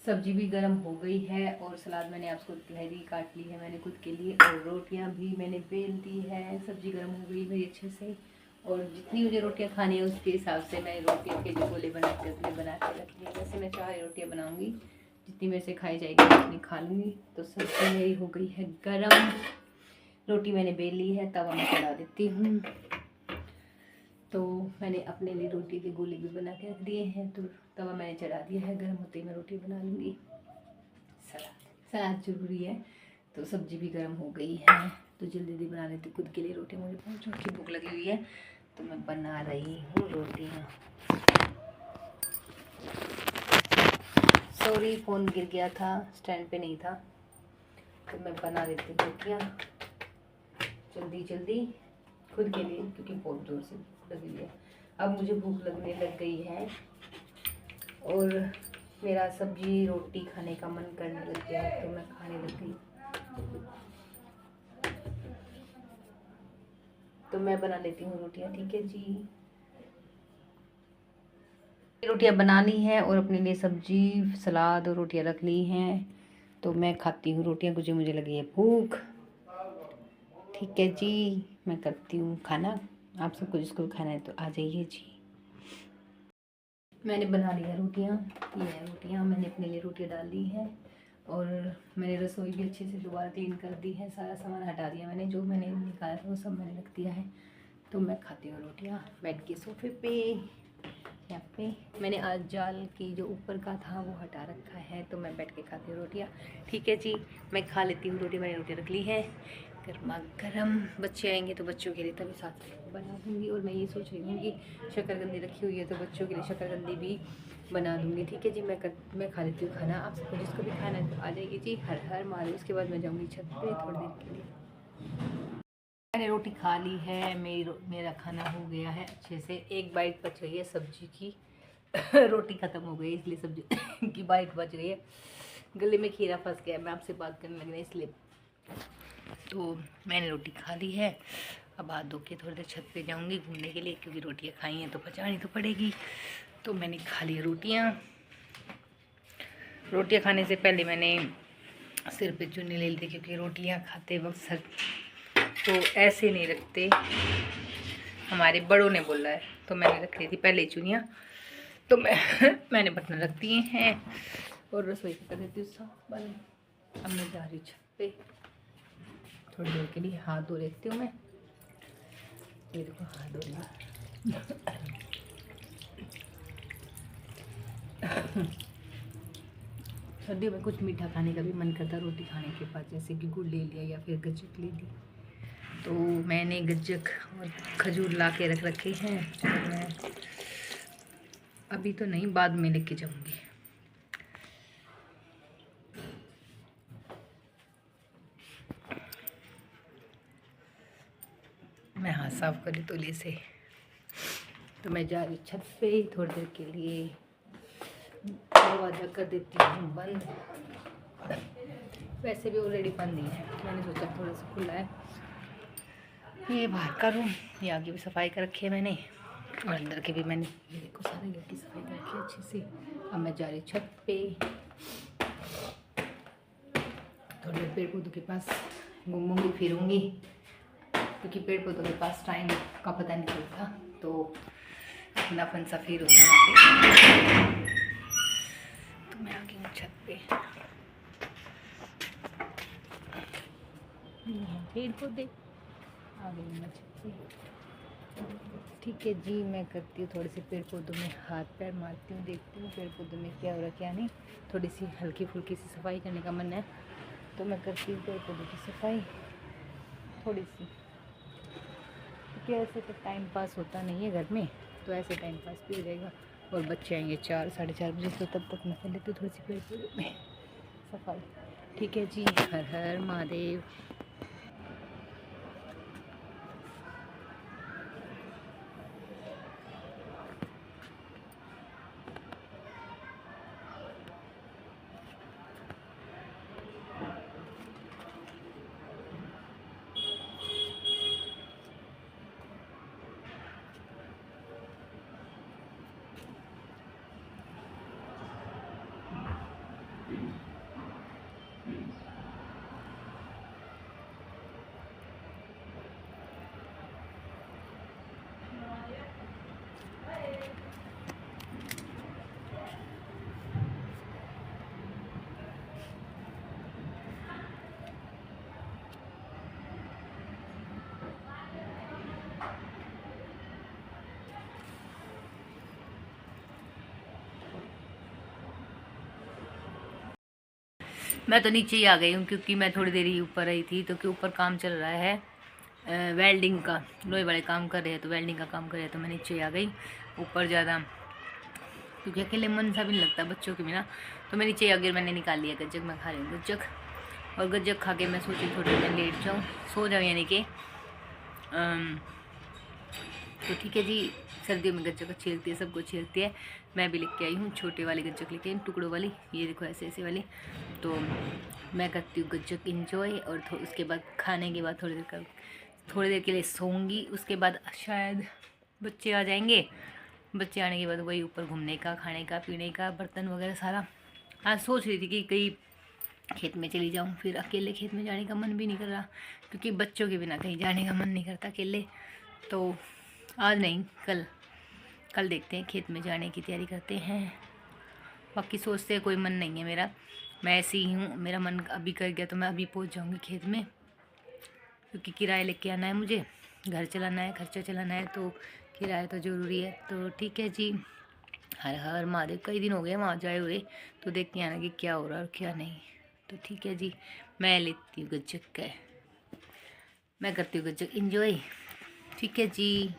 सब्जी भी गर्म हो गई है और सलाद मैंने आपको तहरी काट ली है मैंने खुद के लिए, और रोटियां भी मैंने बेल दी है। सब्जी गर्म हो गई मेरी अच्छे से, और जितनी मुझे रोटियां खानी है उसके हिसाब से मैं रोटियों के जो गोले बना के रख लिए। वैसे मैं 4 रोटियां बनाऊंगी, जितनी मेरे से खाई जाएगी उतनी खा लूँगी। तो सब्जी मेरी हो गई है गर्म, रोटी मैंने बेल ली है, तवा मैं चढ़ा देती हूँ। तो मैंने अपने लिए रोटी के गोले भी बना के रख दिए हैं, तो तवा मैंने चढ़ा दिया है, गर्म होते ही मैं रोटी बना लूँगी। सलाद जरूरी है। तो सब्जी भी गर्म हो गई है, तो जल्दी जल्दी बना लेती खुद के लिए रोटी। मुझे बहुत जोर की भूख लगी हुई है, तो मैं बना रही हूँ रोटियाँ। सॉरी फ़ोन गिर गया था, स्टैंड पे नहीं था। तो मैं बना देती हूँ रोटियाँ जल्दी जल्दी खुद के लिए, क्योंकि बहुत जोर से भूख लगी है। अब मुझे भूख लगने लग गई है और मेरा सब्जी रोटी खाने का मन करने लग गया है, तो मैं खाने लग गई। तो मैं बना लेती हूँ रोटियाँ, ठीक है जी। रोटियाँ बनानी है और अपने लिए सब्जी सलाद और रोटियाँ रख ली हैं, तो मैं खाती हूँ रोटियाँ, कुछ मुझे लगी है भूख। ठीक है जी, मैं करती हूँ खाना। आप सबको जिसको खाना है तो आ जाइए जी। मैंने बना लिया रोटियाँ, ये है रोटियाँ, मैंने अपने लिए रोटियाँ डाल दी हैं, और मैंने रसोई भी अच्छे से दोबारा क्लीन कर दी है। सारा सामान हटा दिया मैंने, जो मैंने निकाला था वो सब मैंने रख दिया है। तो मैं खाती हूँ रोटियाँ बैठ के सोफे पे। यहाँ पे मैंने आज जाल की जो ऊपर का था वो हटा रखा है, तो मैं बैठ के खाती हूँ रोटियाँ। ठीक है जी, मैं खा लेती हूँ रोटी। मैंने रोटियाँ रख ली है गर्मा गर्म। बच्चे आएंगे तो बच्चों के लिए तभी साथ बना दूँगी। और मैं ये सोच रही हूँ कि शक्करकंदी रखी हुई है, तो बच्चों के लिए शक्करकंदी भी बना दूँगी। ठीक है जी, मैं खा लेती हूँ खाना। आप सबको जिसको भी खाना है तो आ जाइए जी। हर हर महादेव। उसके बाद मैं जाऊँगी छत पे थोड़ी देर के लिए। मैंने रोटी खा ली है, मेरा खाना हो गया है अच्छे से। एक बाइट बच गई है सब्जी की रोटी ख़त्म हो गई इसलिए सब्जी की बाइट बच गई है। गले में खीरा फंस गया, मैं आपसे बात करने लगी इसलिए। तो मैंने रोटी खा ली है, अब हाथ धो के थोड़ी देर छत पे जाऊंगी घूमने के लिए, क्योंकि रोटियां खाई हैं तो पचानी तो पड़ेगी। तो मैंने खा ली रोटियां खाने से पहले मैंने सिर पे चुन्नी ले ली थी, क्योंकि रोटियां खाते वक्त सर तो ऐसे नहीं रखते, हमारे बड़ों ने बोला है। तो मैंने रख ली थी पहले चुनियाँ, तो मैंने बर्तन रख दिए हैं और रसोई कर देती हूँ साफ बंद। अब मैं जा रही हूँ छत पे थोड़ी देर के लिए, हाथ धो लेती हूँ मैं। ये देखो हाथ धो लिया। सर्दियों में कुछ मीठा खाने का भी मन करता है रोटी खाने के बाद, जैसे कि गुड़ ले लिया या फिर गज्जक ले ली। तो मैंने गज्जक और खजूर ला के रख रखे हैं, और मैं अभी तो नहीं, बाद में लेके जाऊंगी। मैं हाथ साफ करी तोली से। तो मैं जा रही छत पे थोड़ी देर के लिए, दरवाज़ा कर देती हूँ बंद। वैसे भी ऑलरेडी बंद ही है, मैंने सोचा थोड़ा सा खुला है। ये बाहर का रूम, ये आगे भी सफाई कर रखी है मैंने, और अंदर के भी मैंने, ये देखो सारे घर की सफाई कर रखी है अच्छे से। अब मैं जा रही छत पे थोड़ी देर पेड़ पौधों के पास घूमूंगी फिरूंगी, क्योंकि पेड़ पौधों के पास टाइम का पता नहीं चलता, तो अपना फन सा फील होता है। तो मैं आ गई हूँ छत पे, पेड़ पौधे आ गई हूँ मैं छत पे। ठीक है जी, मैं करती हूँ थोड़े से पेड़ पौधों में हाथ पैर मारती हूँ, देखती हूँ पेड़ पौधों में क्या हो रहा है क्या नहीं। थोड़ी सी हल्की फुल्की सी सफाई करने का मन है, तो मैं करती हूँ पेड़ पौधों की सफाई थोड़ी सी, क्योंकि ऐसे तो टाइम पास होता नहीं है घर में, तो ऐसे टाइम पास भी हो जाएगा। और बच्चे आएंगे 4 साढ़े 4 बजे, तो तब तक मैं कर लेती हूँ थोड़ी सी पेड़ पौधों में सफाई। ठीक है जी, हर हर महादेव। मैं तो नीचे ही आ गई हूँ क्योंकि मैं थोड़ी देर ही ऊपर आई थी, तो कि ऊपर काम चल रहा है वेल्डिंग का, लोहे वाले काम कर रहे हैं, तो वेल्डिंग का काम कर रहे हैं, तो मैं नीचे आ गई ऊपर ज़्यादा, क्योंकि अकेले मन सा भी नहीं लगता बच्चों के बिना। तो मैं नीचे आ गई, मैंने निकाल लिया गज्जक, मैं खा रही हूँ गज्जक। और गज्जक खा के मैं सोची थोड़ी देर लेट जाऊँ, सो जाऊँ, यानी कि तो ठीक है जी। सर्दियों में गज्जक अच्छी लगती है, सबको अच्छी लगती है। मैं भी लेके आई हूँ छोटे वाली गज्जक, लेके आई टुकड़ों वाली, ये देखो ऐसे ऐसे वाली। तो मैं करती हूँ गज्जक इंजॉय, और उसके बाद खाने के बाद थोड़ी देर के लिए सोऊंगी। उसके बाद शायद बच्चे आ जाएंगे, बच्चे आने के बाद वही ऊपर घूमने का, खाने का, पीने का, बर्तन वगैरह सारा। आज सोच रही थी कि कहीं खेत में चली जाऊं, फिर अकेले खेत में जाने का मन भी नहीं कर रहा, क्योंकि बच्चों के बिना कहीं जाने का मन नहीं करता अकेले। तो आज नहीं, कल कल देखते हैं, खेत में जाने की तैयारी करते हैं। बाकी सोचते हैं कोई मन नहीं है मेरा, मैं ऐसी ही हूँ, मेरा मन अभी कर गया तो मैं अभी पहुँच जाऊँगी खेत में, क्योंकि किराया लेके आना है मुझे, घर चलाना है, खर्चा चलाना है, तो किराया तो ज़रूरी है। तो ठीक है जी, हर हर महादेव। कई दिन हो गए वहाँ जाए हुए, तो देखते हैं ना कि क्या हो रहा है और क्या नहीं। तो ठीक है जी, मैं लेती हूँ गज्जक का, मैं करती हूँ गज्जक इंजॉय। ठीक है जी।